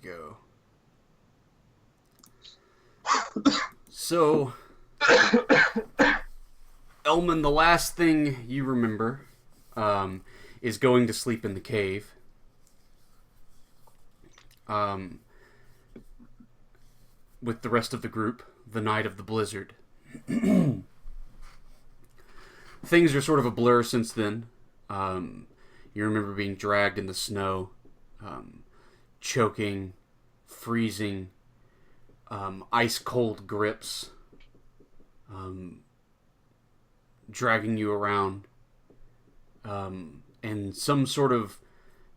go. So, Elman, the last thing you remember is going to sleep in the cave. With the rest of the group, the night of the blizzard. Things are sort of a blur since then. You remember being dragged in the snow, choking, freezing, ice cold grips, dragging you around, and some sort of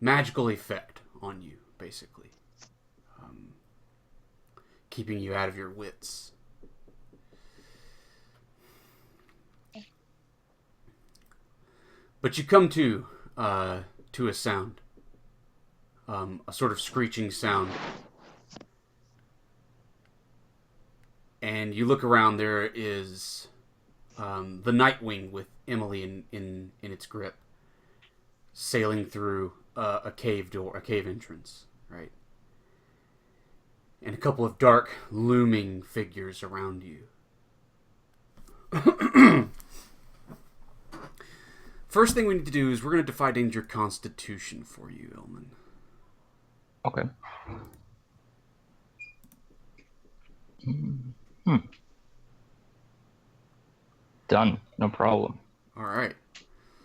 magical effect on you, basically, keeping you out of your wits. But you come to a sound, a sort of screeching sound, and you look around. There is the Nightwing with Emily in its grip, sailing through a cave door, a cave entrance, right? And a couple of dark, looming figures around you. First thing we need to do is we're going to defy danger constitution for you, Elman. Okay. Done. No problem. All right.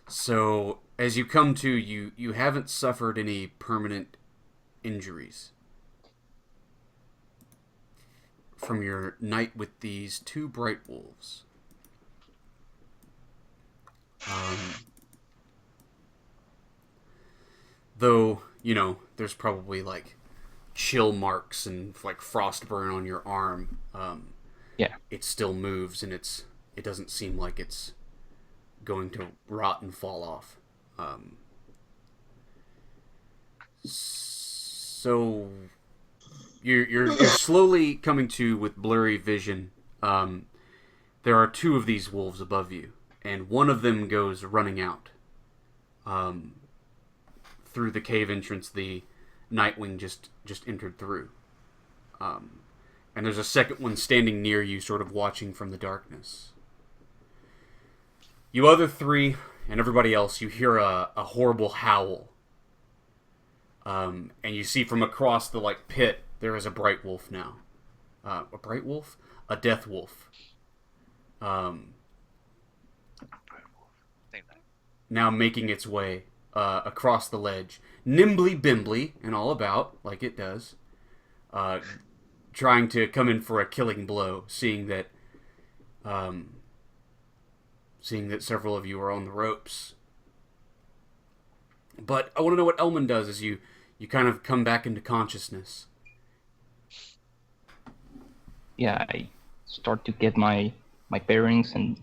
So, as you come to, you haven't suffered any permanent injuries from your night with these two bright wolves. Though, there's probably like chill marks and like frostburn on your arm. Yeah. It still moves, and it doesn't seem like it's going to rot and fall off. So you're slowly coming to with blurry vision. There are two of these wolves above you, and one of them goes running out. Through the cave entrance the Nightwing just entered through. And there's a second one standing near you, sort of watching from the darkness. You other three, and everybody else, you hear a horrible howl. And you see from across the pit, there is a bright wolf now. A bright wolf? A death wolf. Now making its way across the ledge, nimbly bimbly and all about, like it does, trying to come in for a killing blow, seeing that several of you are on the ropes. But I want to know what Elman does as you kind of come back into consciousness. Yeah, I start to get my bearings, and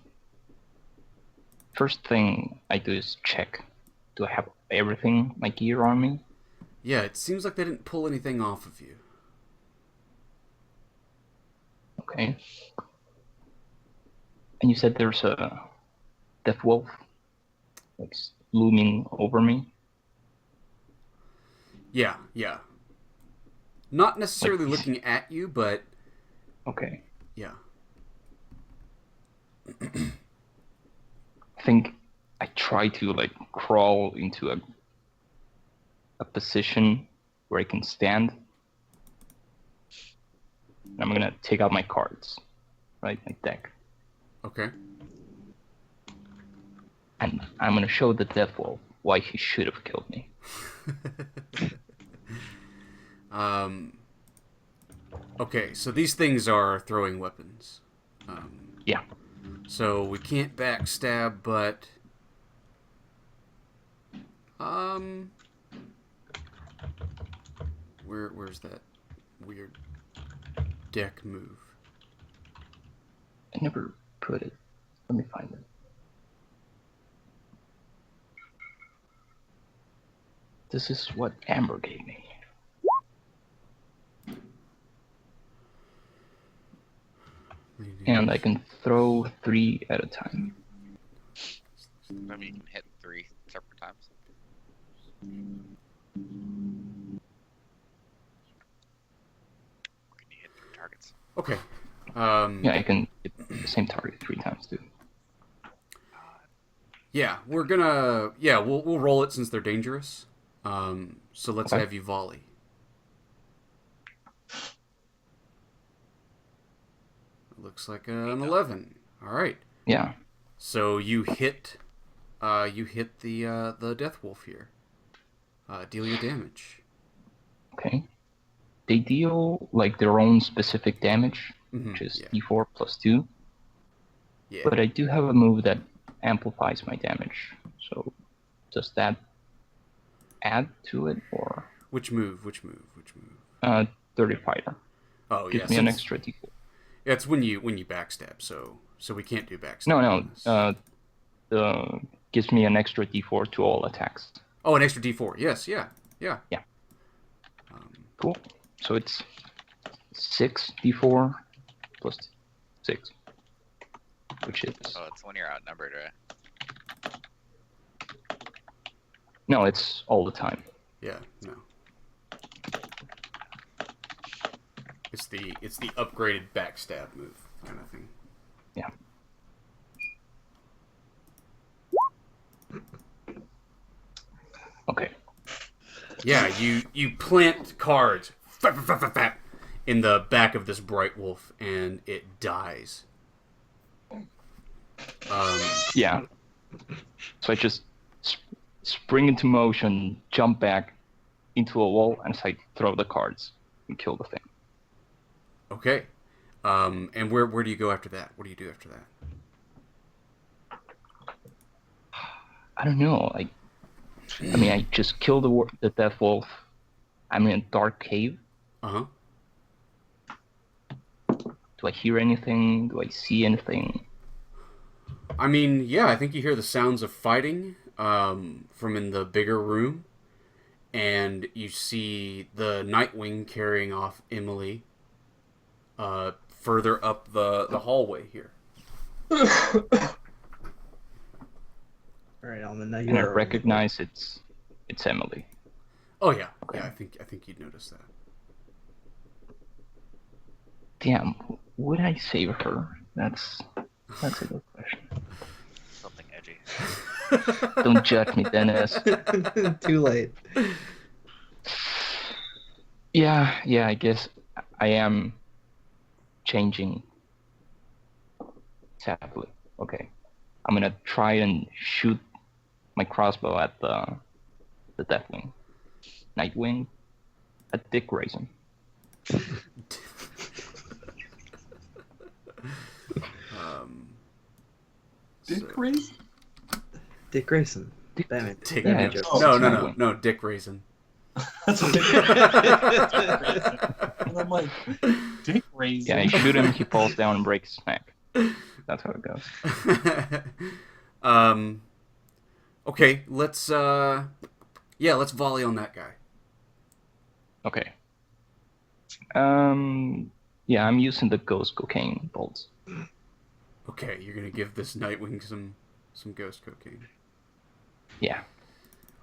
first thing I do is check. Do I have everything, my gear on me? Yeah, it seems like they didn't pull anything off of you. Okay. And you said there's a death wolf, like, looming over me? Yeah. Not necessarily Like, looking at you, but... Okay. Yeah. I think I try to, crawl into a position where I can stand. And I'm gonna take out my cards, right? My deck. Okay. And I'm gonna show the death wolf why he should have killed me. Okay, so these things are throwing weapons. Yeah. So we can't backstab, but... Where's that weird deck move? I never put it. Let me find it. This is what Amber gave me. And I can throw 3 at a time. Maybe you can hit 3 separate times. Okay. Yeah, I can hit the same target 3 times too. Yeah, we're gonna. Yeah, we'll roll it since they're dangerous. So let's Okay. have you volley. It looks like an 11. All right. Yeah. So you hit. You hit the death wolf here. Deal your damage. Okay. They deal like their own specific damage, which is Yeah. d4 plus 2. Yeah. But I do have a move that amplifies my damage. So does that add to it, or Which move? Which move? Which move? Dirty Fighter Oh yeah. gives me an extra d4? It's when you backstab. So we can't do backstab. No. Gives me an extra d4 to all attacks. Oh, an extra d4. Yes. Yeah. Yeah. Yeah. Cool. So it's 6 d4 plus 6, which is Oh, it's when you're outnumbered, right? no, it's all the time. Yeah. No. It's the upgraded backstab move kind of thing. Yeah. Okay. Yeah, you plant cards in the back of this bright wolf, and it dies. Yeah. So I just spring into motion, jump back into a wall, and I throw the cards and kill the thing. Okay. And where do you go after that? What do you do after that? I don't know. I mean, I just kill the death wolf. I'm in a dark cave. Uh-huh. Do I hear anything? Do I see anything? I mean, yeah, I think you hear the sounds of fighting from in the bigger room, and you see the Nightwing carrying off Emily further up the hallway here. All right, Alman. Now you And I are recognize it's Emily. Oh yeah, Okay. yeah. I think you'd notice that. Damn, would I save her? That's a good question. Something edgy. Don't judge me, Dennis. Too late. Yeah, I guess I am changing. Sadly. Okay. I'm gonna try and shoot my crossbow at the Deathwing. Nightwing. A dick raisin. Dick raise? Dick Grayson. Batman. Dick, Yeah, joke. Oh, no, Nightwing. no, Dick Raisin. That's what and I'm like, dick raise. Yeah, I shoot him, he falls down and breaks his neck. That's how it goes. Okay, let's volley on that guy. Okay. Yeah, I'm using the ghost cocaine bolts. Okay, you're gonna give this Nightwing some ghost cocaine. Yeah.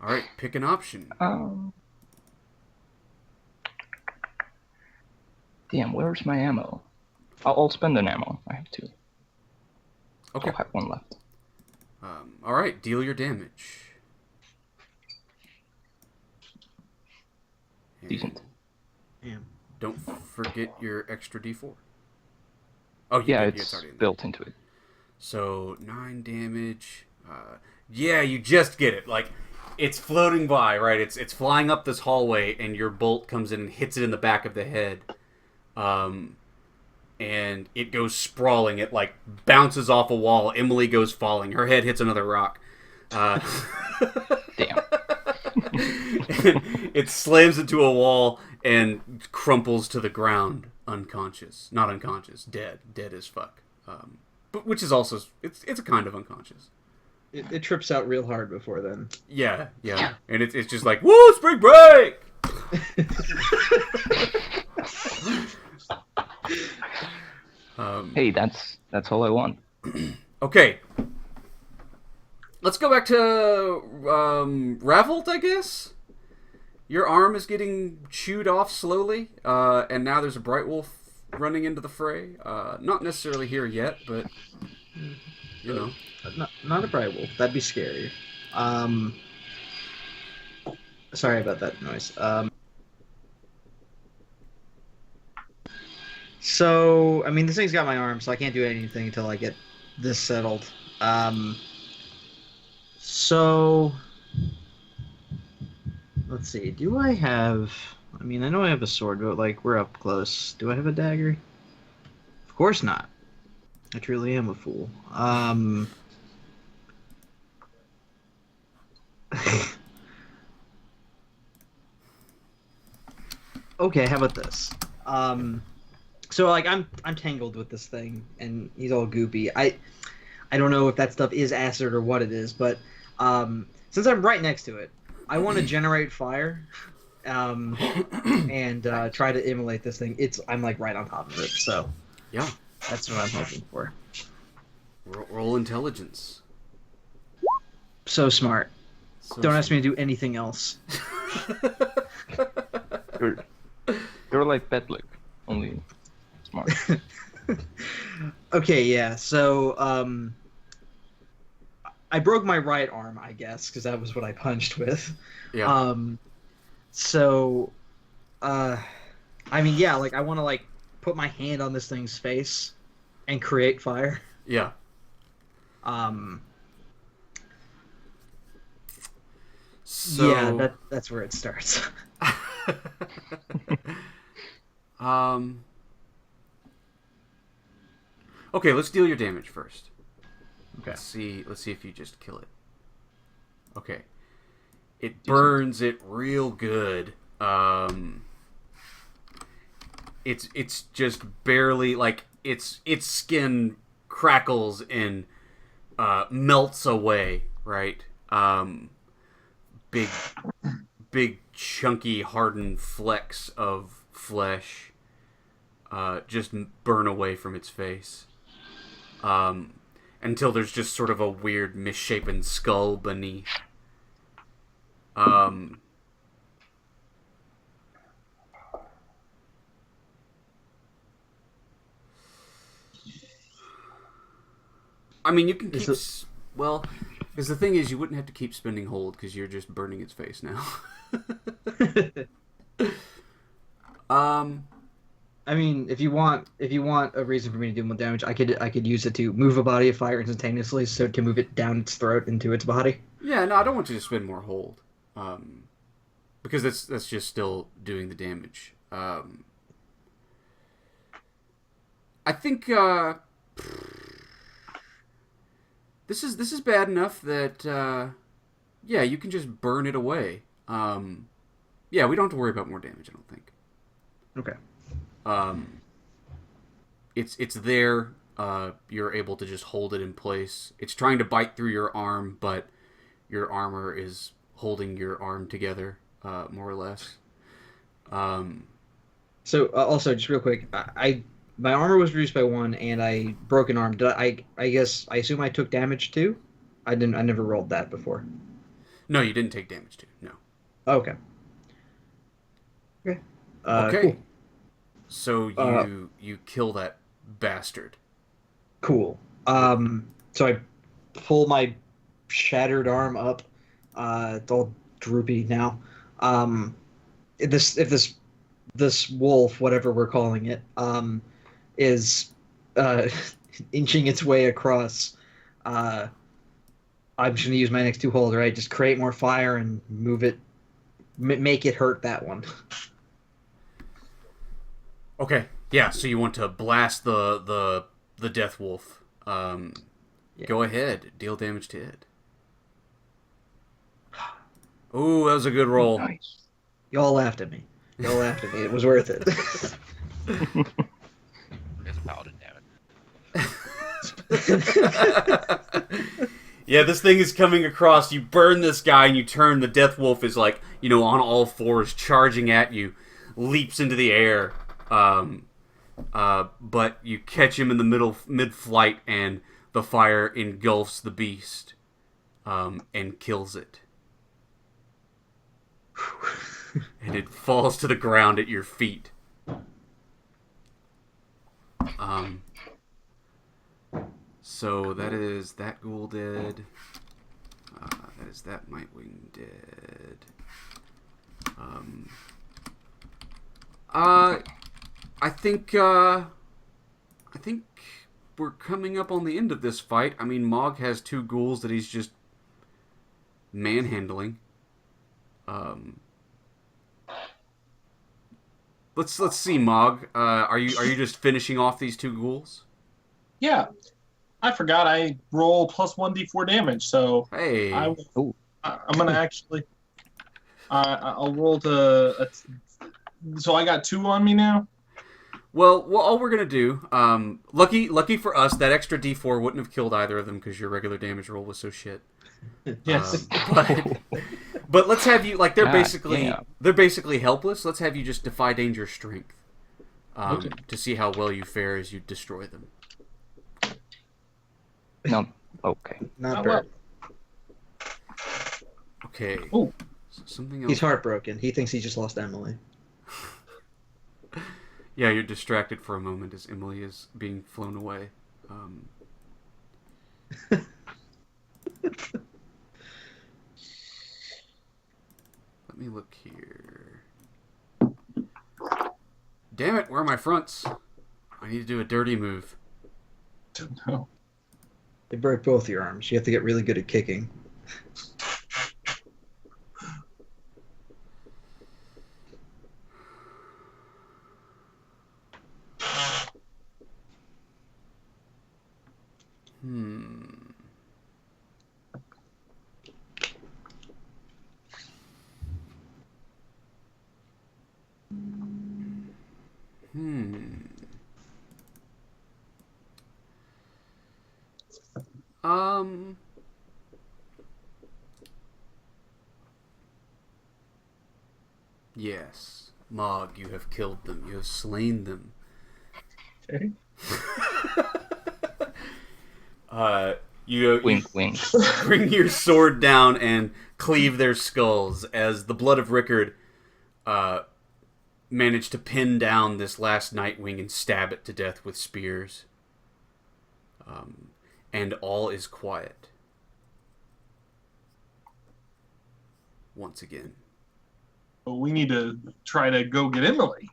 All right, pick an option. Damn, where's my ammo? I'll spend an ammo. I have 2. Okay. I'll have 1 left. All right, deal your damage. And Decent. Damn. Don't forget your extra D4. Oh, Yeah, it's already in there. built into it. So 9 damage. Yeah, you just get it. Like, it's floating by, right? It's flying up this hallway, and your bolt comes in and hits it in the back of the head. And it goes sprawling. It like bounces off a wall. Emily goes falling. Her head hits another rock. Damn. It slams into a wall and crumples to the ground, unconscious. Not unconscious, dead as fuck. But which is also it's a kind of unconscious. It trips out real hard before then. Yeah, and it's just like, woo, spring break. Hey, that's all I want. Okay. Let's go back to Ravolt, I guess. Your arm is getting chewed off slowly, and now there's a bright wolf running into the fray. Not necessarily here yet, but you know. Not a bright wolf. That'd be scary. Sorry about that noise. So, I mean, this thing's got my arm, so I can't do anything until I get this settled. So, let's see. Do I have... I mean, I know I have a sword, but, like, we're up close. Do I have a dagger? Of course not. I truly am a fool. Okay, how about this? So like I'm tangled with this thing, and he's all goopy. I don't know if that stuff is acid or what it is, but since I'm right next to it, I want to generate fire, and try to immolate this thing. I'm like right on top of it, so Yeah. that's what I'm hoping for. Roll intelligence. So smart. So Don't ask me to do anything else. You're like Bedlick, only smart. Okay, yeah. So I broke my right arm, I guess, because that was what I punched with. Yeah. So, I mean, yeah, like I want to like put my hand on this thing's face and create fire. Yeah. So Yeah, that's where it starts. Okay, let's deal your damage first. Okay. Let's see if you just kill it. Okay. It burns it real good. It's just barely like its skin crackles and melts away, right? Big chunky hardened flecks of flesh just burn away from its face. Until there's just sort of a weird misshapen skull beneath. I mean, you can keep... Well, because the thing is, you wouldn't have to keep spending hold because you're just burning its face now. I mean, if you want a reason for me to do more damage, I could use it to move a body of fire instantaneously, so to move it down its throat into its body. Yeah, no, I don't want you to spend more hold, because that's just still doing the damage. I think this is bad enough that yeah, you can just burn it away. Yeah, we don't have to worry about more damage, I don't think. Okay. It's there. You're able to just hold it in place. It's trying to bite through your arm, but your armor is holding your arm together, more or less. So also, just real quick, my armor was reduced by 1, and I broke an arm. I assume I took damage too. I never rolled that before. No, you didn't take damage too. No. Okay. Okay. Okay. Cool. So you kill that bastard. Cool. So I pull my shattered arm up. It's all droopy now. If this wolf, whatever we're calling it, is inching its way across, I'm just gonna use my next 2 hold, right? Just create more fire and move it, make it hurt that one. Okay. Yeah. So you want to blast the death wolf. Yeah. Go ahead. Deal damage to it. Ooh, that was a good roll. Nice. Y'all laughed at me. It was worth it. There's a paladin, damn it. Yeah, this thing is coming across. You burn this guy and you turn. The death wolf is like, on all fours, charging at you, leaps into the air. But you catch him in the mid-flight, and the fire engulfs the beast, and kills it. And it falls to the ground at your feet. So that is that ghoul dead. That is that Nightwing dead. I think we're coming up on the end of this fight. I mean, Mog has 2 ghouls that he's just manhandling. Let's see, Mog. Are you just finishing off these 2 ghouls? Yeah, I forgot I roll plus 1d4 damage, so Hey. I'm gonna actually. I'll roll to. So I got 2 on me now. Well, all we're gonna do, lucky for us, that extra D4 wouldn't have killed either of them because your regular damage roll was so shit. Yes. But let's have you like they're God, basically helpless. Let's have you just defy danger strength, Okay. to see how well you fare as you destroy them. No. Okay. Not well. bad. Okay. Ooh. Something else. He's heartbroken. He thinks he just lost Emily. Yeah, you're distracted for a moment as Emily is being flown away. Let me look here. Damn it, where are my fronts? I need to do a dirty move. Don't know. They broke both your arms. You have to get really good at kicking. Yes. Mog, you have killed them. You have slain them. Okay. You Wink, wink. bring your sword down and cleave their skulls as the blood of Rickard managed to pin down this last Nightwing and stab it to death with spears. And all is quiet. Once again. But we need to try to go get Emily.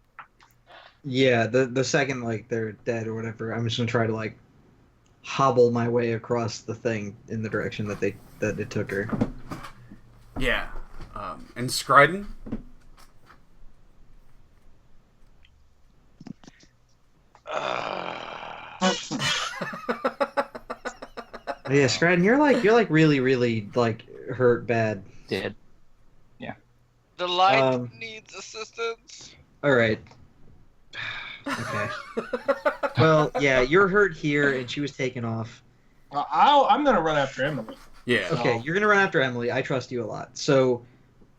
Yeah, the second like they're dead or whatever, I'm just gonna try to like hobble my way across the thing in the direction that it took her. Yeah. And Scriden? Yeah, Scranton, you're like really, really like hurt bad. Dead. The light Um, needs assistance. All right. Okay. Well, yeah, you're hurt here, and she was taken off. I'm gonna run after Emily. Yeah. Okay, you're gonna run after Emily. I trust you a lot, so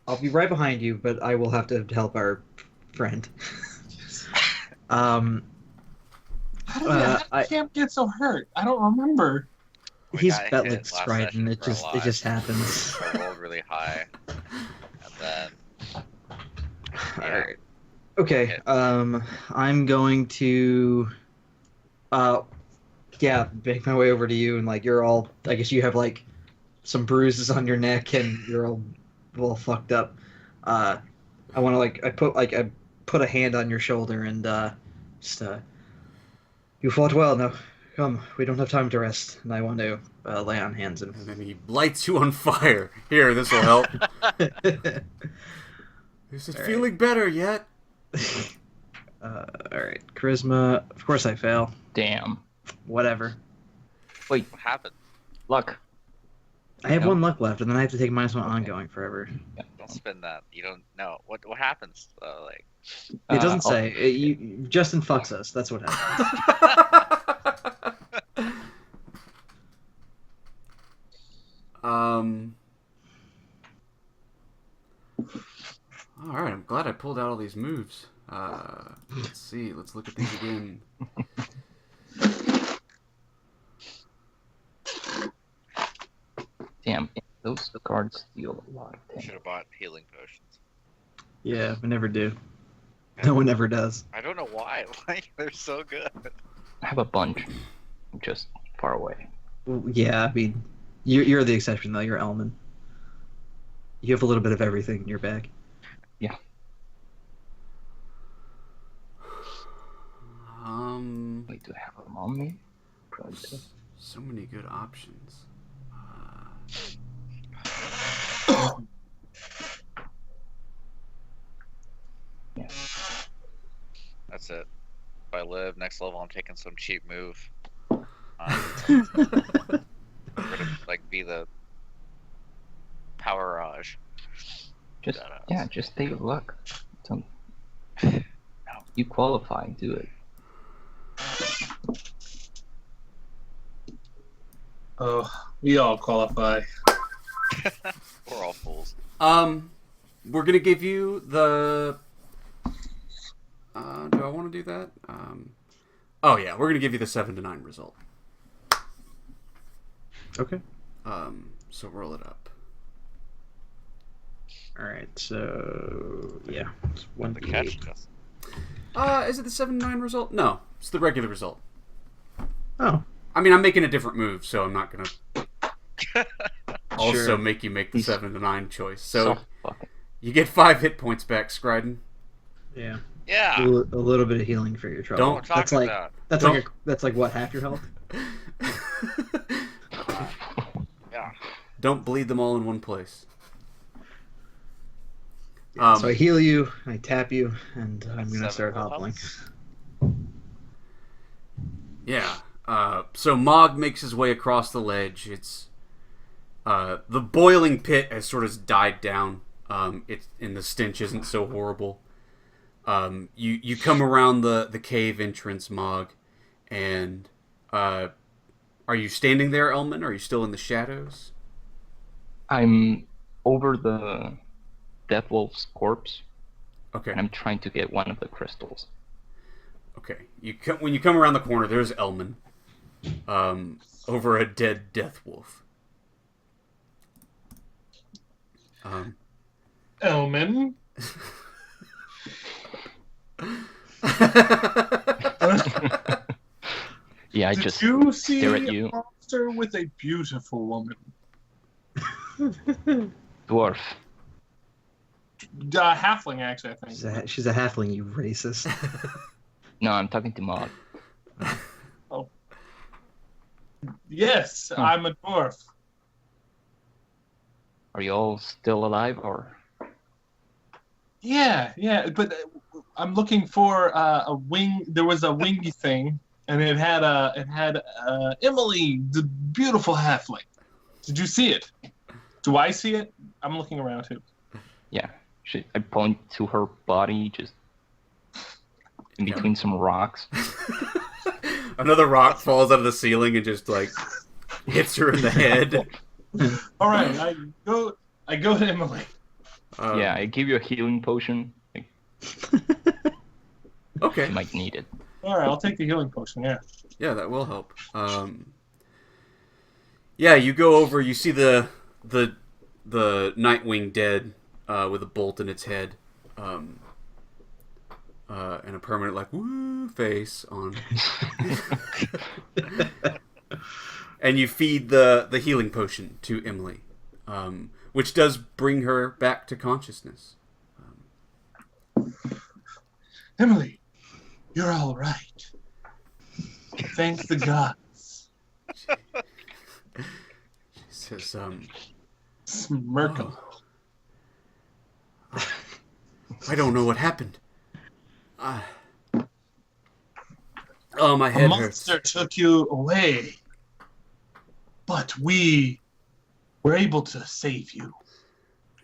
I'll be right behind you, but I will have to help our friend. How did Camp get so hurt? I don't remember. We He's got bet hit like last Scriden. session It for a just lot. happens. I rolled really high, and then All right. Okay. I'm going to, make my way over to you, and like you're all. I guess you have like some bruises on your neck, and you're all fucked up. I want to I put a hand on your shoulder and just you fought well. Now come. We don't have time to rest, and I want to lay on hands and. And then he lights you on fire. Here, this will help. Is it All feeling better yet? All right. Charisma. Of course I fail. Damn. Whatever. Wait, what happened? luck. I have Nope. 1 luck left, and then I have to take -1 ongoing forever. Yeah. Don't spend that. You don't know what happens. Like It doesn't I'll- say. Justin fucks us. That's what happens. All right, I'm glad I pulled out all these moves. Let's see. Let's look at these again. Damn, those cards deal a lot of should damage. have bought healing potions. Yeah, we never do. No one ever does. I don't know why. Like they're so good. I have a bunch, just far away. Yeah, I mean, you're the exception though. You're Elman. You have a little bit of everything in your bag. Wait, do I have them on me? Probably do. So many good options. Yeah. That's it. If I live next level, I'm taking some cheap move. We're gonna like be the power Raj. Just take a look. Some, you qualify, do it. Oh, we all qualify. We're all fools. We're gonna give you the. Do I want to do that? Oh yeah, we're gonna give you the 7 to 9 result. Okay. So roll it up. All right. So yeah, it's one The catch us. Is it the 7 to 9 result? No, it's the regular result. Oh, I mean, I'm making a different move, so I'm not gonna also Sure. make you make the He's 7 to 9 choice. So fucking. you get 5 hit points back, Scriden. yeah. Yeah. A little bit of healing for your trouble. Don't- What we're That's talking like about. that's like what, half your health? Yeah. Don't bleed them all in one place. So I heal you, I tap you, and I'm gonna 7 start full hobbling. health? Yeah. So Mog makes his way across the ledge. It's the boiling pit has sort of died down. It's and the stench isn't so horrible. You come around the cave entrance, Mog, and are you standing there, Elman? Are you still in the shadows? I'm over the Death Wolf's corpse, Okay. and I'm trying to get one of the crystals. Okay. When you come around the corner, there's Elman, over a dead death wolf. Elman. Yeah, I Did just you see stare at you. a monster with a beautiful woman? Dwarf. Halfling, actually, I think. She's a halfling, you racist. No, I'm talking to Mog. Yes, I'm a dwarf. Are you all still alive, or? Yeah, but I'm looking for a wing. There was a wingy thing, and it had Emily, the beautiful halfling. Did you see it? Do I see it? I'm looking around too. Yeah. I point to her body, just in between some rocks. Another rock falls out of the ceiling and just like hits her in the head. All right, I go to Emily. Yeah, I give you a healing potion. Like, Okay. you might need it. All right, I'll take the healing potion. Yeah. Yeah, that will help. Yeah, you go over. You see the Nightwing dead with a bolt in its head, and a permanent like woo face on. And you feed the healing potion to Emily, which does bring her back to consciousness. Emily, you're all right. Thank the gods. She says, Smirking. I don't know what happened. My A head hurts. monster took you away, but we were able to save you.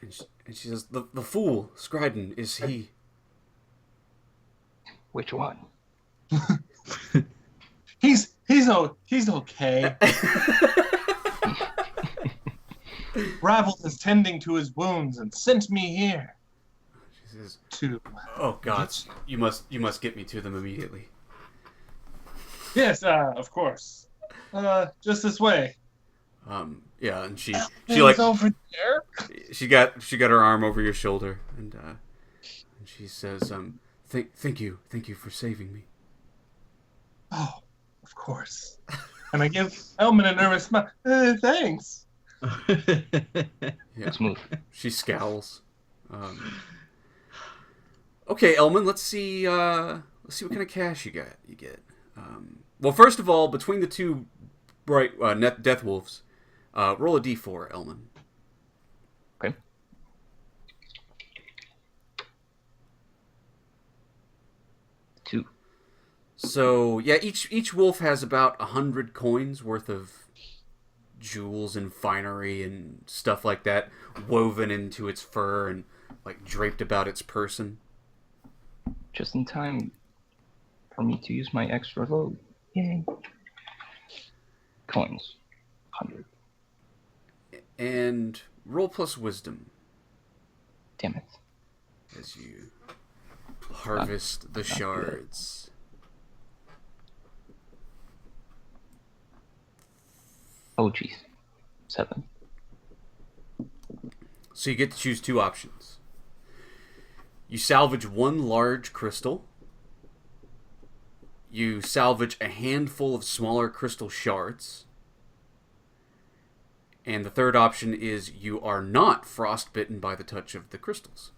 And she says, the fool, Scriden, is he? Which one? He's okay. Ravel is tending to his wounds and sent me here She says, to. oh gods, you must get me to them immediately. Yes, of course. Just this way. Yeah, and she He's like over there. she got her arm over your shoulder, and she says, thank you for saving me. Oh, Of course. And I give Elman a nervous smile. Thanks. Yeah. Smooth. She scowls. Okay, Elman, let's see what kind of cash you get. Well, first of all, between the two bright death wolves, roll a d4, Elman. Okay. Two. So yeah, each wolf has about 100 coins worth of jewels and finery and stuff like that woven into its fur and like draped about its person. Just in time for me to use my extra load. Yay. Coins. 100. And roll plus wisdom Damn it. as you harvest the shards. Oh, jeez. 7. So you get to choose two options. You salvage one large crystal. You salvage a handful of smaller crystal shards. And the third option is you are not frostbitten by the touch of the crystals.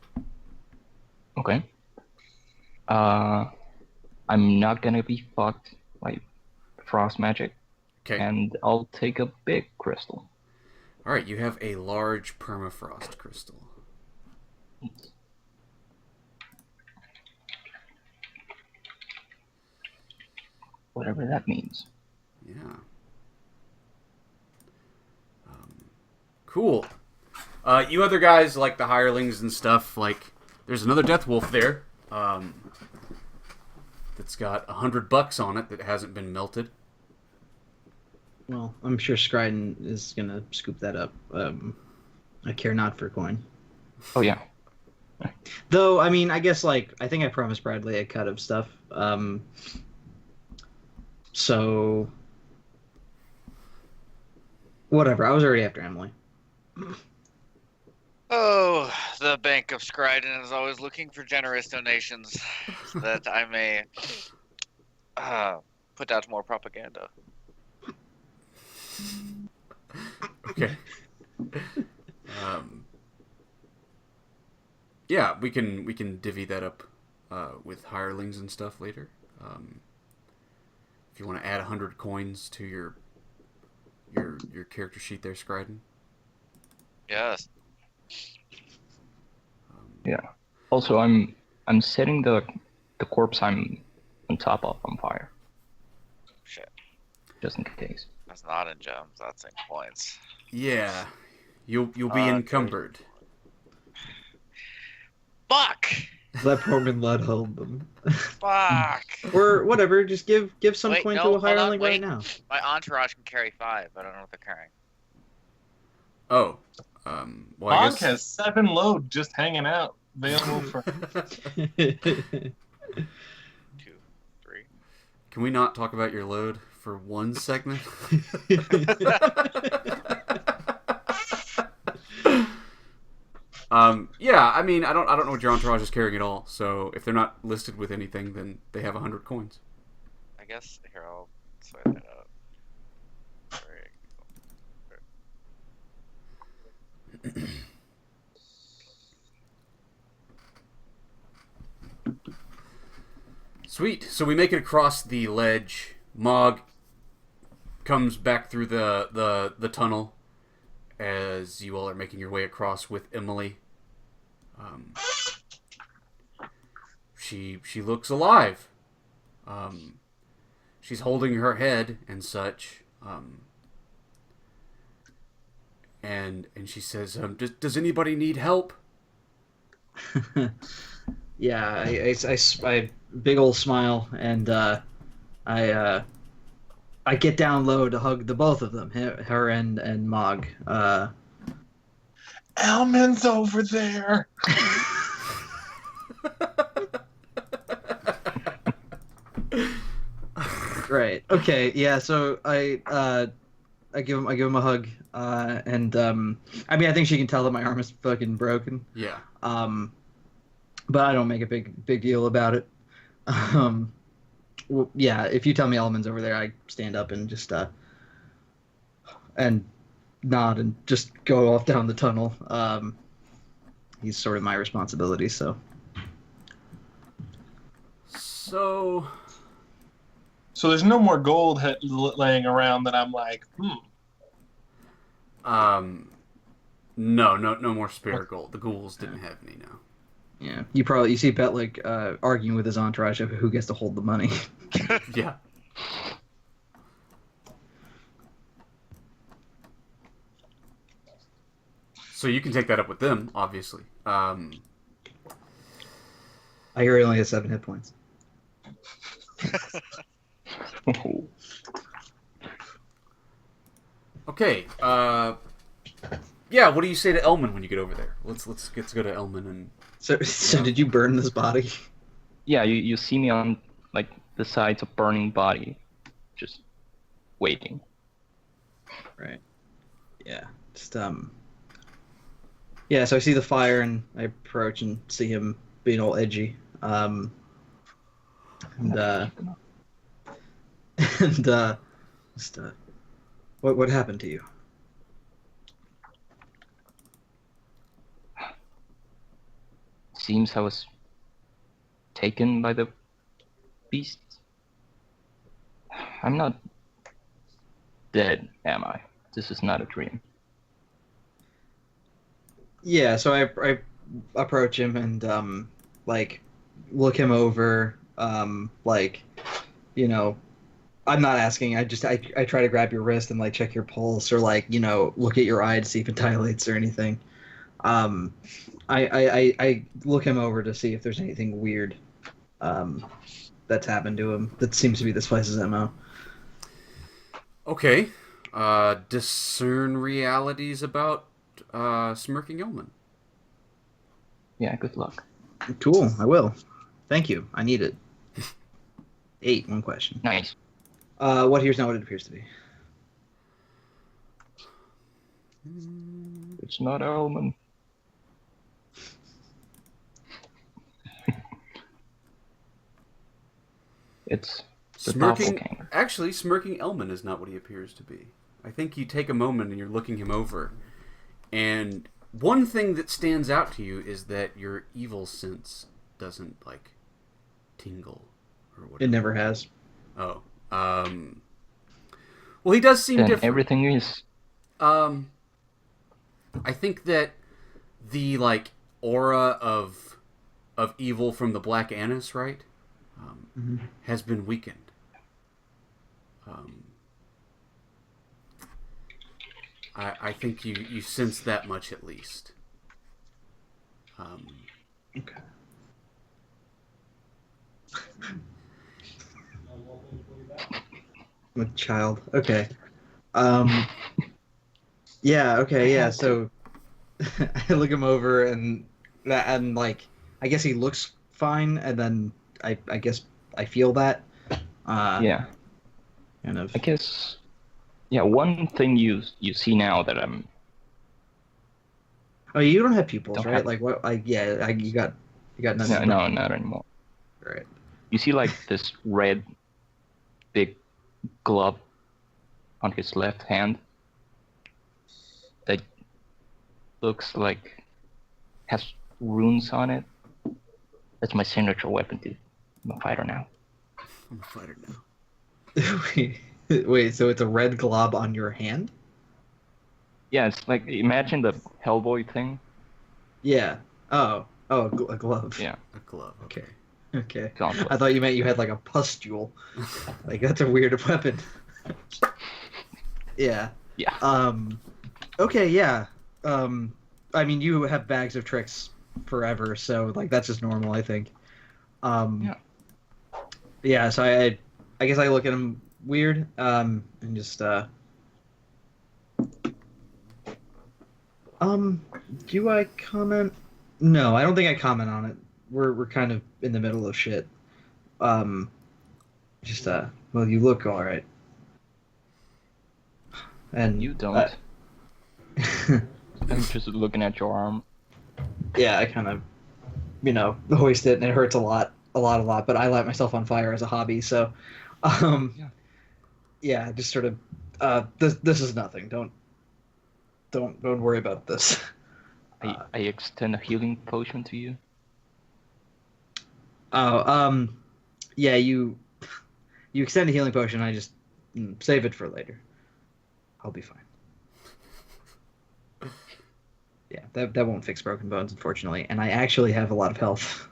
Okay. I'm not gonna be fucked by frost magic, Okay. and I'll take a big crystal. Alright, you have a large permafrost crystal. Whatever that means. Yeah. Cool. You other guys, like the hirelings and stuff, like, there's another death wolf there. That's got $100 on it that hasn't been melted. Well, I'm sure Scriden is gonna scoop that up. I care not for coin. Oh yeah. Though, I mean, I guess, like, I think I promised Bradley a cut of stuff. So... Whatever, I was already after Emily. Oh, the Bank of Scriden is always looking for generous donations so that I may put out more propaganda. Okay. Yeah, we can divvy that up with hirelings and stuff later. If you want to add 100 coins to your character sheet there, Scriden. Yes. Yeah. Also, I'm setting the corpse I'm on top of on fire, Shit. just in case. That's not in gems. That's in coins. Yeah, you'll be encumbered. Fuck! Let Portman Lud hold them. Fuck! Or whatever, just give some Wait, coin no, to a hold on, hireling right wait. now. My entourage can carry 5. I don't know what they're carrying. Oh, well, I Bonk guess. has 7 load just hanging out, available for. 2, 3. Can we not talk about your load for one segment? Yeah, I mean, I don't know what your entourage is carrying at all. So if they're not listed with anything, then they have 100 coins. I guess here I'll sort that out. Sweet. So we make it across the ledge. Mog comes back through the tunnel as you all are making your way across with Emily. She looks alive. She's holding her head and such. And she says, "Does anybody need help?" Yeah, I big old smile, and I get down low to hug the both of them, her and Mog. Elman's over there. Right. Okay. Yeah. So I give him a hug, and I mean, I think she can tell that my arm is fucking broken. Yeah. But I don't make a big deal about it. Well, yeah, if you tell me Elman's over there, I stand up and just and nod and just go off down the tunnel. He's sort of my responsibility, so. So, So there's no more gold laying around that I'm like, no more spare gold. The ghouls didn't have any now. Yeah, you see Petlik arguing with his entourage of who gets to hold the money. Yeah. So you can take that up with them, obviously. I hear he only has 7 hit points. Okay. Yeah. What do you say to Elman when you get over there? Let's go to Elman and. So did you burn this body? Yeah, you see me on like the sides of burning body, just waiting. Right. Yeah. Just Yeah, so I see the fire and I approach and see him being all edgy. And just what happened to you? Seems I was taken by the beasts. I'm not dead, am I? This is not a dream. Yeah, so I approach him and like look him over, like, you know, I'm not asking. I try to grab your wrist and like check your pulse or like, you know, look at your eye to see if it dilates or anything. I look him over to see if there's anything weird that's happened to him. That seems to be this place's MO. Okay. Discern realities about Smirking Elman. Yeah, good luck. Cool, I will. Thank you. I need it. 8, one question. Nice. What here's not what it appears to be. It's not Elman. It's the doppelganger. Actually, Smirking Elman is not what he appears to be. I think you take a moment and you're looking him over, and one thing that stands out to you is that your evil sense doesn't like tingle or whatever. It never has. Oh, well, he does seem Then different. everything is. I think that the like aura of evil from the Black Annis, right, has been weakened. I think you sense that much at least. Okay. I'm a child. Okay. Yeah. Okay. Yeah. So I look him over and like I guess he looks fine, and then I guess I feel that. Yeah. Kind of. I guess. Yeah. One thing you see now that I'm. Oh, you don't have pupils, Don't right? have- Like what? You got nothing. No, not anymore. Right. You see like this red, big glove on his left hand that looks like has runes on it. That's my signature weapon, dude. I'm a fighter now. I'm a fighter now. Wait, so it's a red glob on your hand? Yeah, it's like imagine the Hellboy thing. Yeah. Oh, a glove. Yeah, A glove. Okay. Okay. gauntlet. I thought you meant you had like a pustule. Like that's a weird weapon. Yeah. Yeah. Okay, yeah. I mean you have bags of tricks forever, so like that's just normal, I think. Yeah. Yeah, so I guess I look at him weird, and just do I comment? No, I don't think I comment on it. We're kind of in the middle of shit. Just well, you look all right. And You don't. I'm just looking at your arm. yeah, I kind of, hoist it, and it hurts a lot. a lot, but I light myself on fire as a hobby. So, Yeah. yeah, just sort of this is nothing. Don't worry about this. I extend a healing potion to you. Oh, yeah, you extend a healing potion. I just save it for later. I'll be fine. Yeah, that won't fix broken bones, unfortunately, and I actually have a lot of health.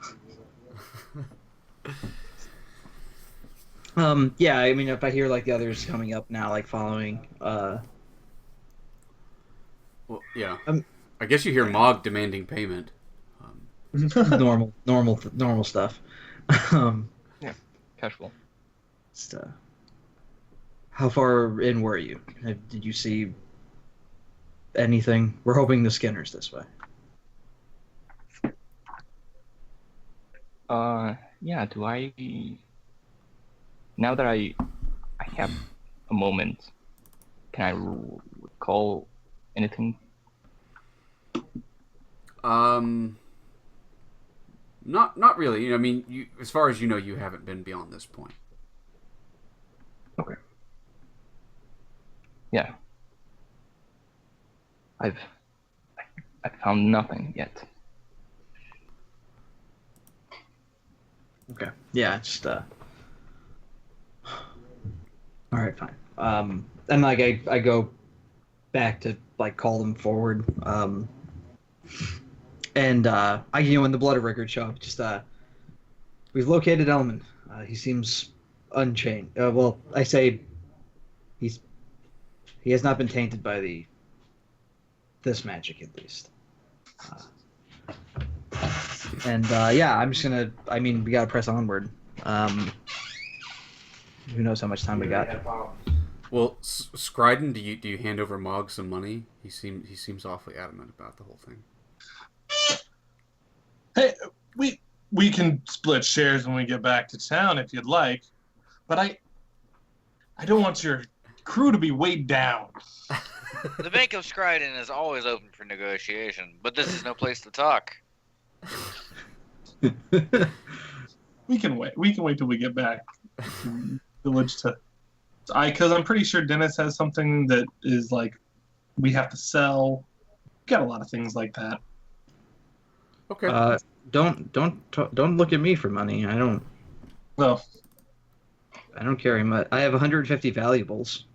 Yeah, I mean, if I hear like the others coming up now, like following, Well, yeah. Um, I guess you hear Mog demanding payment. normal stuff. Um, Casual. just, how far in were you? Did you see anything? We're hoping the Skinner's this way. Yeah, do I... Now that I have a moment, can I recall anything? Not really. I mean, you, as far as you know, you haven't been beyond this point. Okay. Yeah. I found nothing yet. Okay. Yeah, just all right, fine. And like I go back to like call them forward. And when the blood records show up, just we've located Elman. He seems unchained. Well, I say he has not been tainted by this magic at least. Yeah, I'm just gonna. I mean, we gotta press onward. Who knows how much time we got? Well, Scriden, do you hand over Mog some money? He seems awfully adamant about the whole thing. Hey, we can split shares when we get back to town if you'd like, but I don't want your crew to be weighed down. The Bank of Scriden is always open for negotiation, but this is no place to talk. We can wait. We can wait till we get back to the village because I'm pretty sure Dennis has something that is like we have to sell. We got a lot of things like that. Okay. Don't look at me for money. I don't carry much. I have 150 valuables.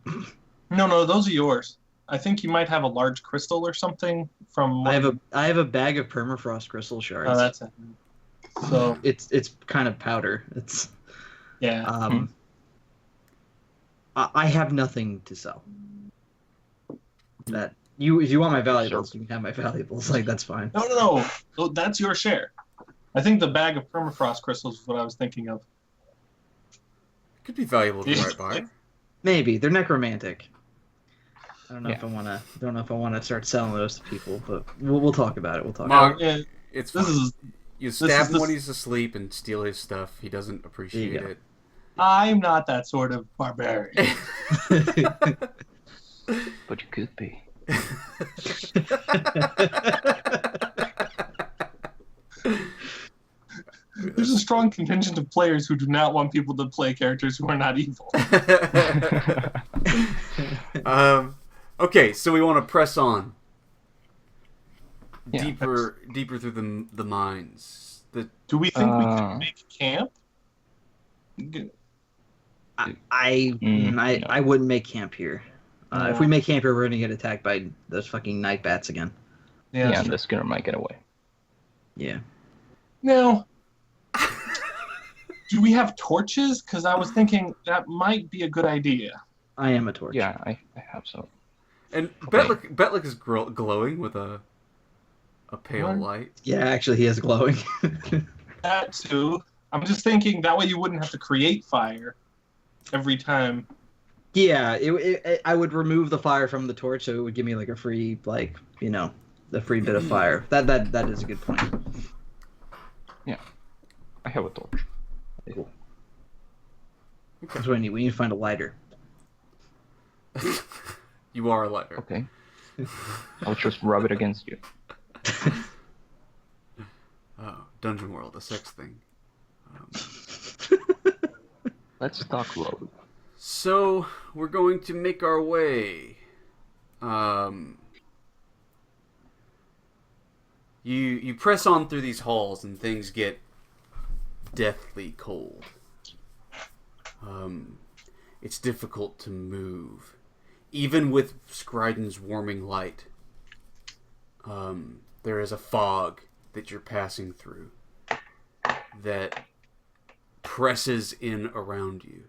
No, those are yours. I think you might have a large crystal or something from. I have a bag of permafrost crystal shards. Oh, that's it. So it's kind of powder. It's yeah. I have nothing to sell. That if you want my valuables, you can have my valuables. Like that's fine. No. That's your share. I think the bag of permafrost crystals is what I was thinking of. It could be valuable to right by. Maybe they're necromantic. I don't know Yeah. if I want to. Don't know if I want to start selling those to people, but we'll talk about it. We'll talk. Mog, about it. Yeah, it's this fine. is. You stab him this- when he's asleep and steal his stuff. He doesn't appreciate There you it. I'm not that sort of barbarian. But you could be. There's a strong contingent of players who do not want people to play characters who are not evil. Okay, so we want to press on Yeah. deeper through the mines. Do we think we can make camp? I wouldn't make camp here. If No. we make camp here, we're gonna get attacked by those fucking night bats again. Yeah, the Skinner might get away. Yeah. Now, do we have torches? Because I was thinking that might be a good idea. I am a torch. Yeah, I have some. And Okay. Betlick is glowing with a pale What? light. Yeah, actually, he is glowing. That too. I'm just thinking that way you wouldn't have to create fire every time. Yeah, I would remove the fire from the torch, so it would give me like a free, the free bit of fire. That is a good point. I have a torch. That's what I need. We need to find a lighter. You are a lighter. Okay. I'll just rub it against you. Oh, Dungeon World, a sex thing. Let's talk road. So we're going to make our way. You press on through these halls and things get deathly cold. It's difficult to move, even with Scriden's warming light. There is a fog that you're passing through that presses in around you.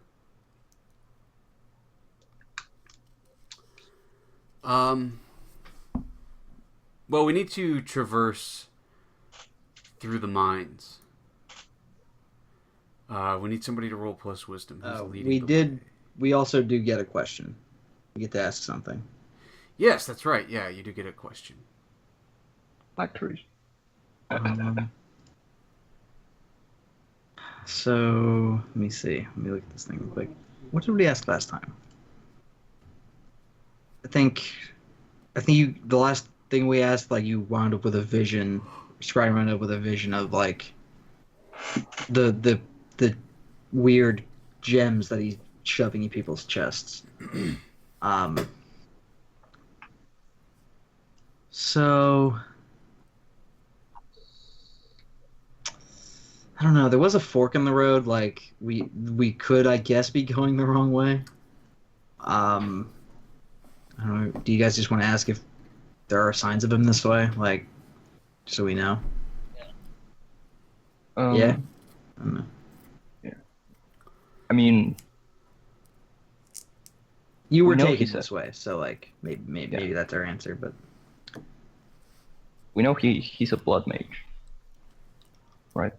Well, we need to traverse through the mines. We need somebody to roll plus wisdom. Who's leading the way. We also do get a question. We get to ask something. Yes, that's right. Yeah, you do get a question. Factories. So let me see. Let me look at this thing real quick. What did we ask last time? I think the last thing we asked, like, you wound up with a vision. Scrying wound up with a vision of like the weird gems that he's shoving in people's chests. So I don't know. There was a fork in the road. Like we could, I guess, be going the wrong way. I don't know. Do you guys just want to ask if there are signs of him this way, like, so we know? Yeah. I don't know. Yeah. I mean, You were We know taken he's this way, so like maybe that's our answer. But we know he's a blood mage, right?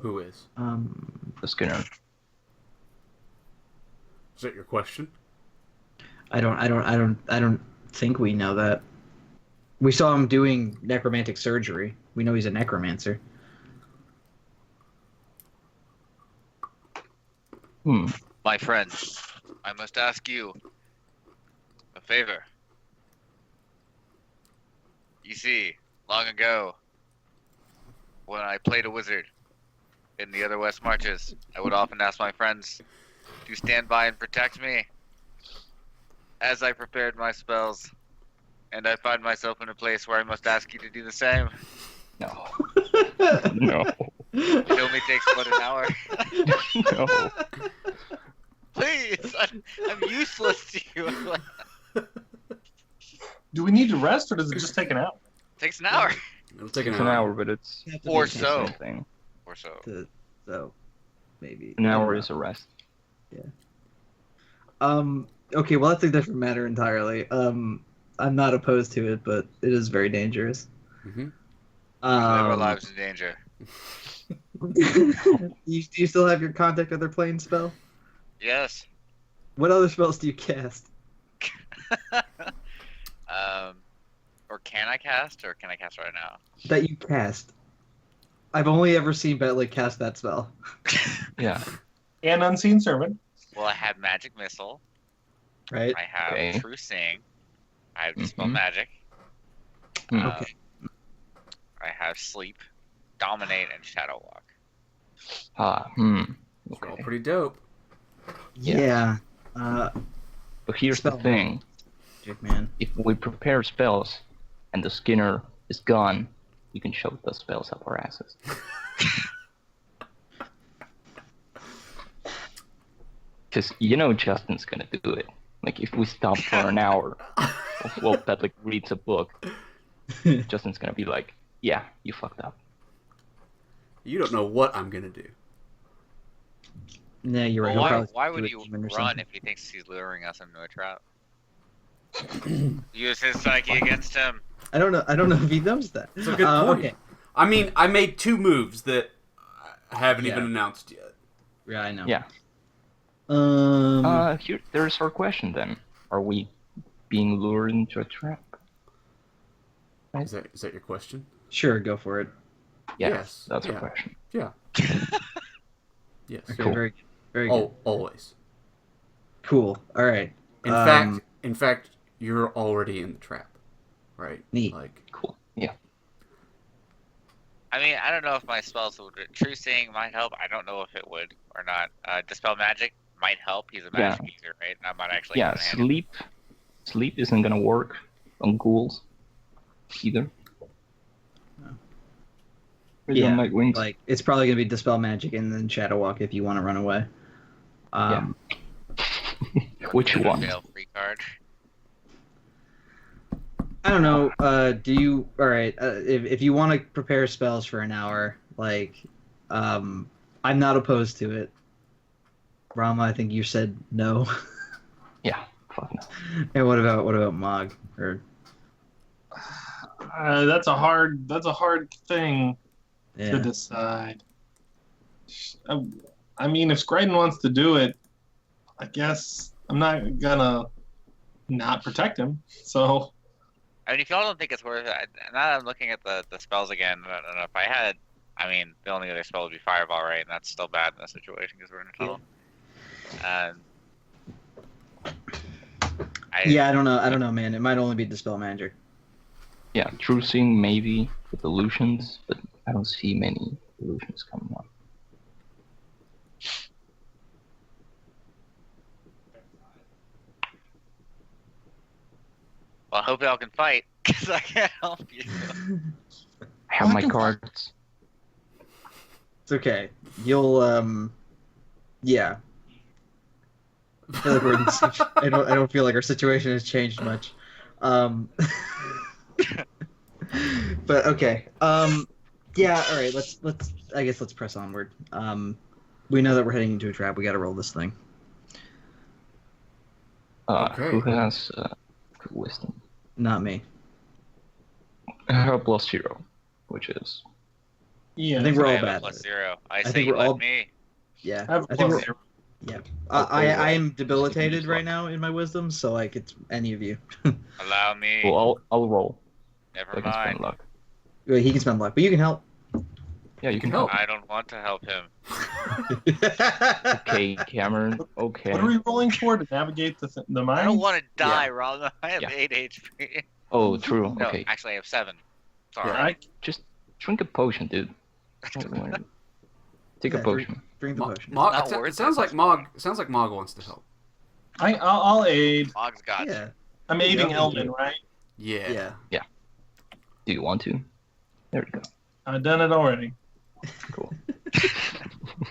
Who is? The Skinner. Is that your question? I don't think we know that. We saw him doing necromantic surgery. We know he's a necromancer. My friend, I must ask you a favor. You see, long ago, when I played a wizard in the other West Marches, I would often ask my friends to stand by and protect me as I prepared my spells. And I find myself in a place where I must ask you to do the same. No. No. It only takes about an hour. No. Please, I'm useless to you. Do we need to rest, or does it just take an hour? It takes an hour. It'll take an It's an hour. hour, but it's Or it's the so. same thing. Or so. So maybe An hour is a rest. Okay, well, that's a different matter entirely. I'm not opposed to it, but it is very dangerous. Mm-hmm. We live our lives in danger. Do you still have your contact other plane spell? Yes. What other spells do you cast? Or can I cast? Or can I cast right now? That you cast. I've only ever seen Bentley cast that spell. Yeah. And Unseen Servant. Well, I have Magic Missile. Right? I have Okay. True Sing. I have Dispel Mhm. Magic. Okay. I have Sleep, Dominate, and Shadow Walk. It's all Okay. pretty dope. Yeah. But here's the Spell thing. Magic, man. If we prepare spells and the Skinner is gone, we can shove the spells up our asses. Because you know Justin's gonna do it. Like, if we stop for an hour while Patrick reads a book, Justin's gonna be like, yeah, you fucked up. You don't know what I'm gonna do. Nah, you're right. Well, He'll probably why do would a he demon or run something. if he thinks he's luring us into a trap? Use his psyche against him. I don't know if he knows that. It's a good point. Okay. I mean, I made 2 moves that I haven't Yeah. even announced yet. Yeah, I know. Yeah. There's our question then. Are we being lured into a trap? Is that your question? Sure, go for it. Yes, That's yeah. our question. Yeah. Yes. Okay, Cool. very good. Very good. Oh, always. Cool. All right. In fact, you're already in the trap, right? Neat. Like, Cool. Yeah. I mean, I don't know if my spells would. True Seeing might help. I don't know if it would or not. Dispel Magic might help. He's a magic user, right? And I might actually Yeah, get a hand. sleep isn't gonna work on ghouls either. With your Yeah, night wings. like it's probably gonna be Dispel Magic and then Shadow Walk if you want to run away. Which one? Fail free card. I don't know. Do you? All right. If you want to prepare spells for an hour, like, I'm not opposed to it. Rama, I think you said no. Yeah, fuck no. And what about Mog? Or That's a hard thing to yeah, decide. I mean, if Scryden wants to do it, I guess I'm not gonna not protect him. So I mean, if y'all don't think it's worth it, now that I'm looking at the spells again, I don't know if I had. I mean, the only other spell would be Fireball, right? And that's still bad in this situation because we're in a tunnel. yeah. I don't know, man. It might only be Dispel Magic. Yeah, True Seeing maybe with illusions, but I don't see many illusions coming up. Well, I hope y'all can fight because I can't help you. I have my cards. It's okay. You'll yeah. I feel like we're in I don't feel like our situation has changed much. But okay. Yeah, all right. Let's I guess let's press onward. We know that we're heading into a trap. We got to roll this thing. Okay. Who has wisdom? Not me. I have a +0, which is yeah, I think we're I all have a bad. +0. I think say you we're let all- me. Yeah. I have a I think we're +0. yeah. Oh, I am just debilitated just right roll. now in my wisdom, so like it's any of you. Allow me. well. I'll roll. Never So I can spend mind. luck. Well, he can spend luck, but you can help. Yeah, you can help. help. I don't want to help him. Okay, Cameron. Okay. What are we rolling for to navigate the mine? I don't want to die, Wrong. I have Yeah. 8 HP. Oh, true. No, Okay. actually, I have 7. Sorry. Yeah. I, Just drink a potion, dude. Take a Yeah, potion. Drink the potion. Mog, Not it worth sounds it. like Mog. Sounds like Mog wants to help. I'll aid. Mog's got Yeah. I'm aiding Yeah. Elman, right? Yeah. Yeah. Do you want to? There we go. I've done it already. Cool.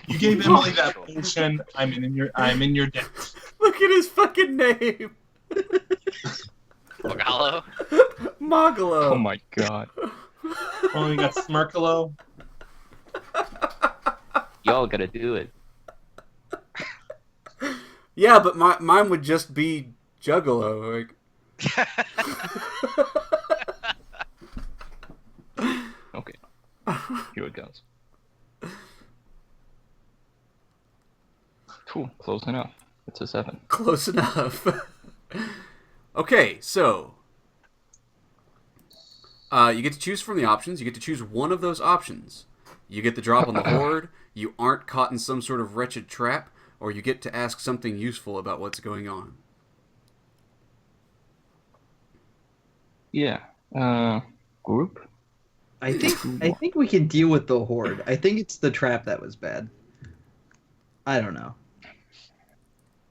You gave Emily that potion. I'm in your debt. Look at his fucking name, Mogalo. Mogalo. Oh my god. Oh, you got Smirkalo. Y'all gotta do it. Yeah, but mine would just be Juggalo. Like. Okay. Here it goes. Cool. Close enough. It's a 7. Close enough. Okay, so you get to choose from the options. You get to choose one of those options. You get the drop on the horde. You aren't caught in some sort of wretched trap, or you get to ask something useful about what's going on. Yeah. Group? I think we can deal with the horde. I think it's the trap that was bad. I don't know.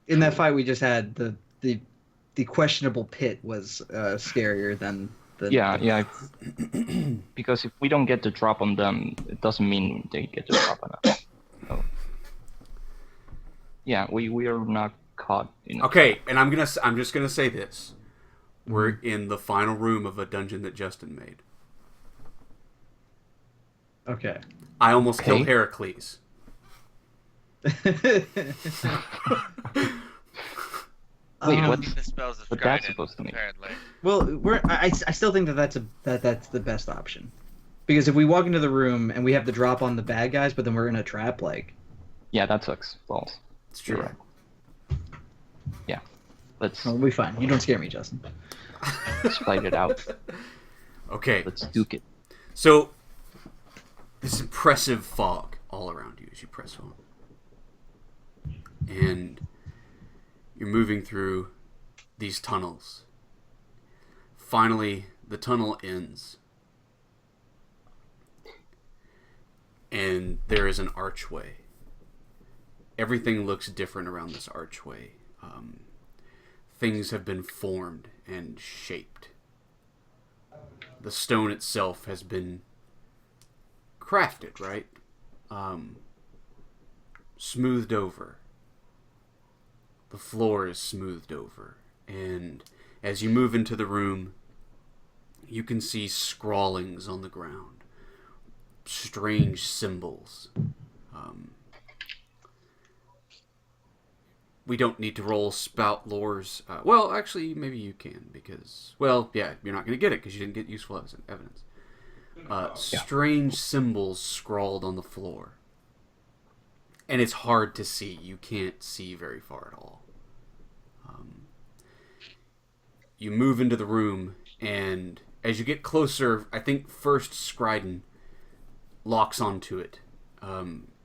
In that fight we just had, the questionable pit was scarier than the Yeah. Because if we don't get the drop on them, it doesn't mean they get the drop on us. So, yeah, we are not caught in. Okay, and I'm just gonna say this: we're in the final room of a dungeon that Justin made. Okay. I almost killed Okay. Heracles. Wait, Um, what? The spells of What that's Scryden, supposed to mean? apparently. Well, I still think that's the best option, because if we walk into the room and we have the drop on the bad guys, but then we're in a trap, like Yeah, that sucks. Balls. It's You're true. right. Yeah. Let's we'll be fine. You don't scare me, Justin. fight it out. Okay, Let's duke it. so this impressive fog all around you as you press on, and you're moving through these tunnels. Finally, the tunnel ends, and there is an archway. Everything looks different around this archway. Things have been formed and shaped. The stone itself has been crafted, right? Smoothed over. The floor is smoothed over. And as you move into the room, you can see scrawlings on the ground. Strange symbols. We don't need to roll spout lores. Well, actually, maybe you can, because... Well, yeah, you're not going to get it, because you didn't get useful evidence. Strange symbols scrawled on the floor. And it's hard to see. You can't see very far at all. You move into the room, and as you get closer, I think first Scriden locks onto it.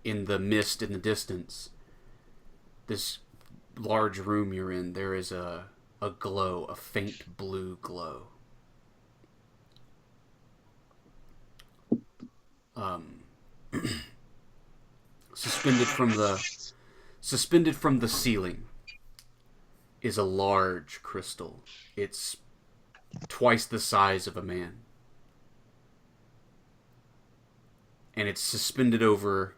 In the mist in the distance, this large room you're in, there is a glow, a faint blue glow. Suspended from the ceiling is a large crystal. It's twice the size of a man. And it's suspended over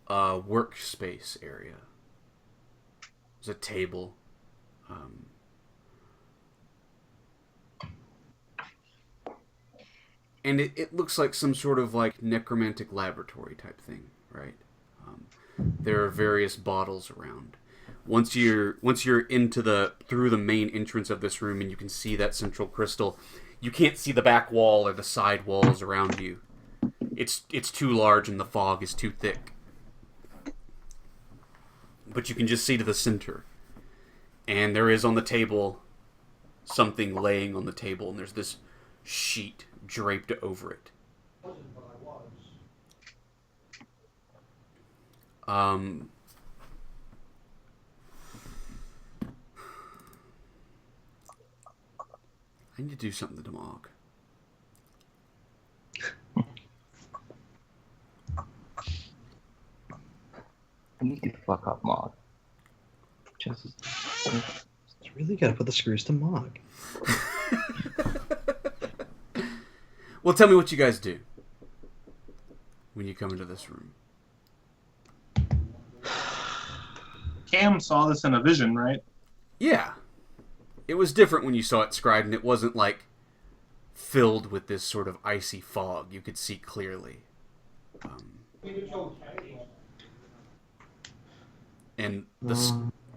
a workspace area. There's a table. And it looks like some sort of like necromantic laboratory type thing, right? There are various bottles around. Once you're through the main entrance of this room and you can see that central crystal, you can't see the back wall or the side walls around you. It's too large and the fog is too thick. But you can just see to the center. And there is on the table something laying on the table, and there's this sheet draped over it. I need to do something to Mog. I need to fuck up, Mog. Just Really gotta put the screws to Mog. Well, tell me what you guys do when you come into this room. Cam saw this in a vision, right? Yeah. It was different when you saw it scribed, and it wasn't like filled with this sort of icy fog. You could see clearly. And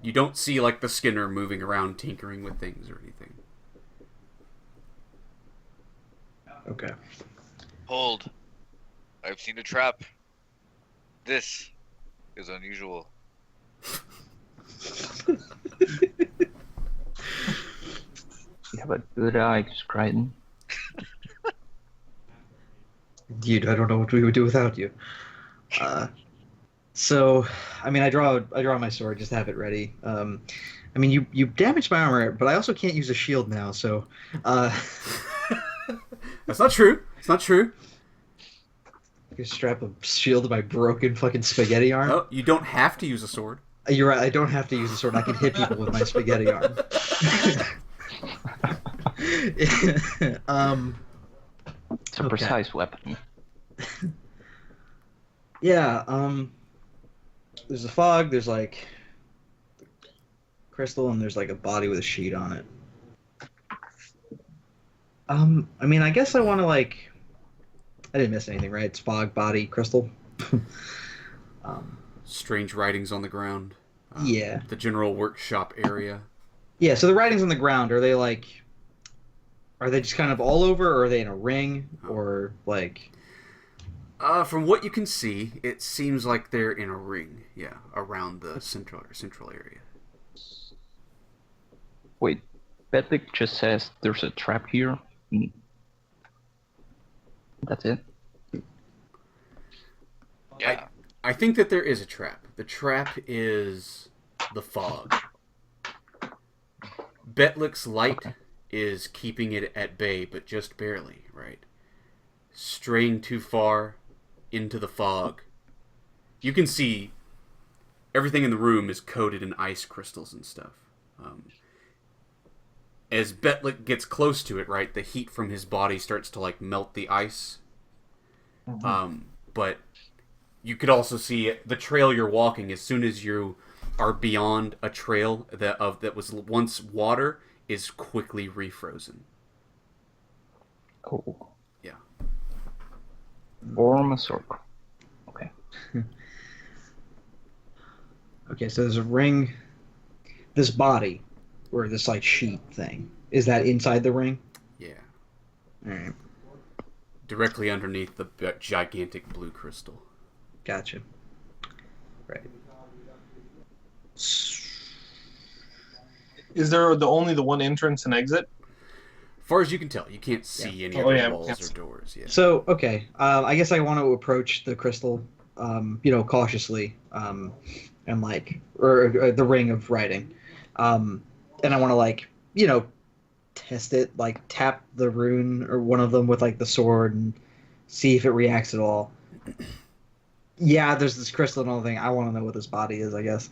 you don't see like the Skinner moving around tinkering with things or anything. Okay. Hold. I've seen a trap. This is unusual. you have a good eye, Scriden. Dude, I don't know what we would do without you. So, I mean, I draw my sword, just have it ready. I mean, you damaged my armor, but I also can't use a shield now, so... That's not true. It's not true. You strap a shield to my broken fucking spaghetti arm. Oh, you don't have to use a sword. You're right, I don't have to use a sword. I can hit people with my spaghetti arm. It's a precise weapon. Yeah, there's a fog, there's like crystal, and there's like a body with a sheet on it. I mean, I guess I want to like... I didn't miss anything, right? It's fog, body, crystal. Strange writings on the ground. Yeah. The general workshop area. Yeah, so the writings on the ground, are they like... Are they just kind of all over, or are they in a ring? Or, like... From what you can see, it seems like they're in a ring, yeah, around the central area. Wait, Bedlick just says there's a trap here. That's it? Yeah. I think that there is a trap. The trap is the fog. Betlick's light is keeping it at bay, but just barely, right? Straying too far into the fog, you can see everything in the room is coated in ice crystals and stuff. As Betlick gets close to it, right, the heat from his body starts to like melt the ice. But you could also see the trail you're walking. As soon as you are beyond a trail that was once water, is quickly refrozen. Oh. Yeah. Form a circle. Okay. Okay, so there's a ring. This body, or this like sheet thing, is that inside the ring? Yeah. All right, Directly underneath the gigantic blue crystal. gotcha. Right. Is there only the one entrance and exit? As far as you can tell, you can't see any Oh, other yeah, walls can't or see. doors. Yeah. So okay, I guess I want to approach the crystal, cautiously, and like, or the ring of writing, and I want to like, test it, like tap the rune or one of them with like the sword and see if it reacts at all. Yeah, there's this crystal and all thing. I want to know what this body is, I guess.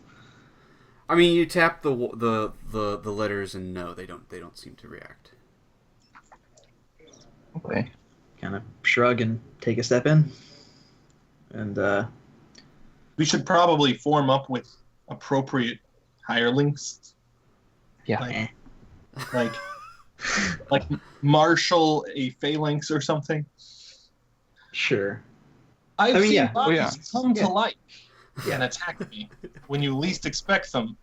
I mean, you tap the letters and no, they don't seem to react. Okay. Kind of shrug and take a step in, and We should probably form up with appropriate hirelings. Yeah. Like, like, like marshal a phalanx or something. sure. I've seen yeah. bodies Yeah. come Yeah. to life and attack me when you least expect them.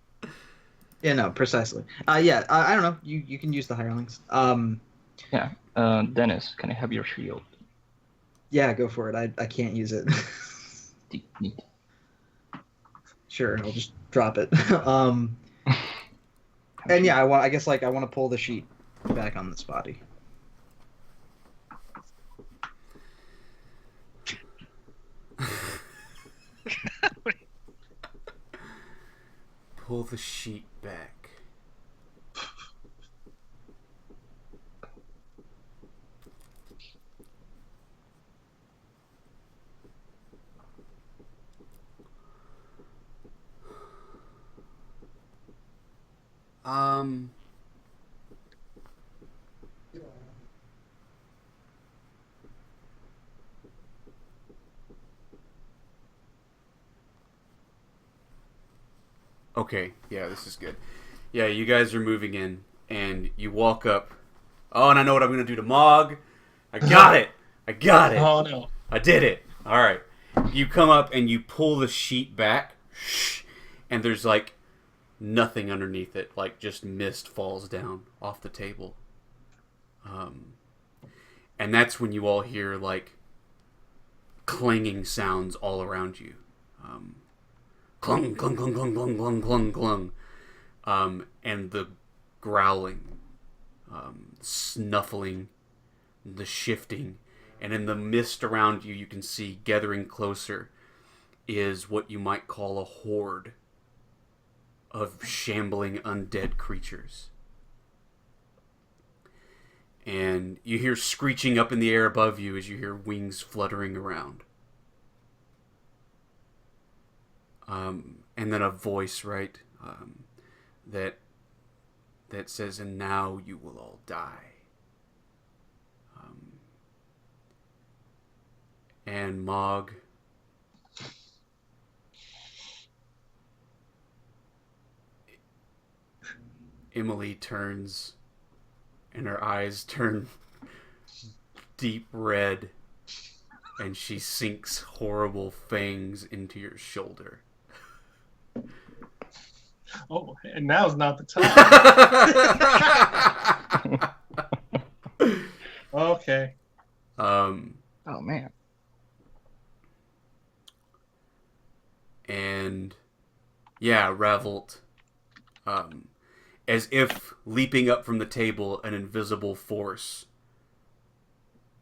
Yeah, no, precisely. Yeah, I don't know. You can use the hirelings. Yeah. Dennis, can I have your shield? Yeah, go for it. I can't use it. Neat. Sure, I'll just drop it. And yeah, I guess like I want to pull the sheet back on this body. Pull the sheet back. Okay, yeah, this is good. Yeah, you guys are moving in, and you walk up. Oh, and I know what I'm going to do to Mog. I got it! I got it! Oh no. I did it! Alright. You come up and you pull the sheet back, and there's like nothing underneath it. Like just mist falls down off the table. And that's when you all hear like clanging sounds all around you. Clung, clung, clung, clung, clung, clung, clung, clung. And the growling, snuffling, the shifting. And in the mist around you, you can see gathering closer is what you might call a horde of shambling undead creatures. And you hear screeching up in the air above you as you hear wings fluttering around. And then a voice, right, that says, "And now you will all die." And Mog, Emily turns, and her eyes turn deep red, and she sinks horrible fangs into your shoulder. Oh, and now's not the time. Okay. Oh man. And yeah, Revolt, as if leaping up from the table, an invisible force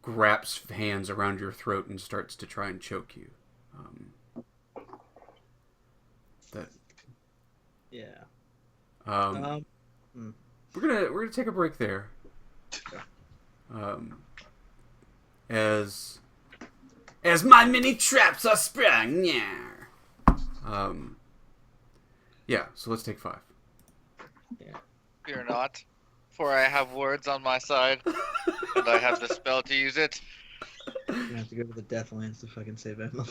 grabs hands around your throat and starts to try and choke you. Yeah. We're gonna take a break there. As as my many traps are sprung. Yeah, so let's take 5. Fear not, for I have words on my side, and I have the spell to use it. You're gonna have to go to the Deathlands to fucking save Emily.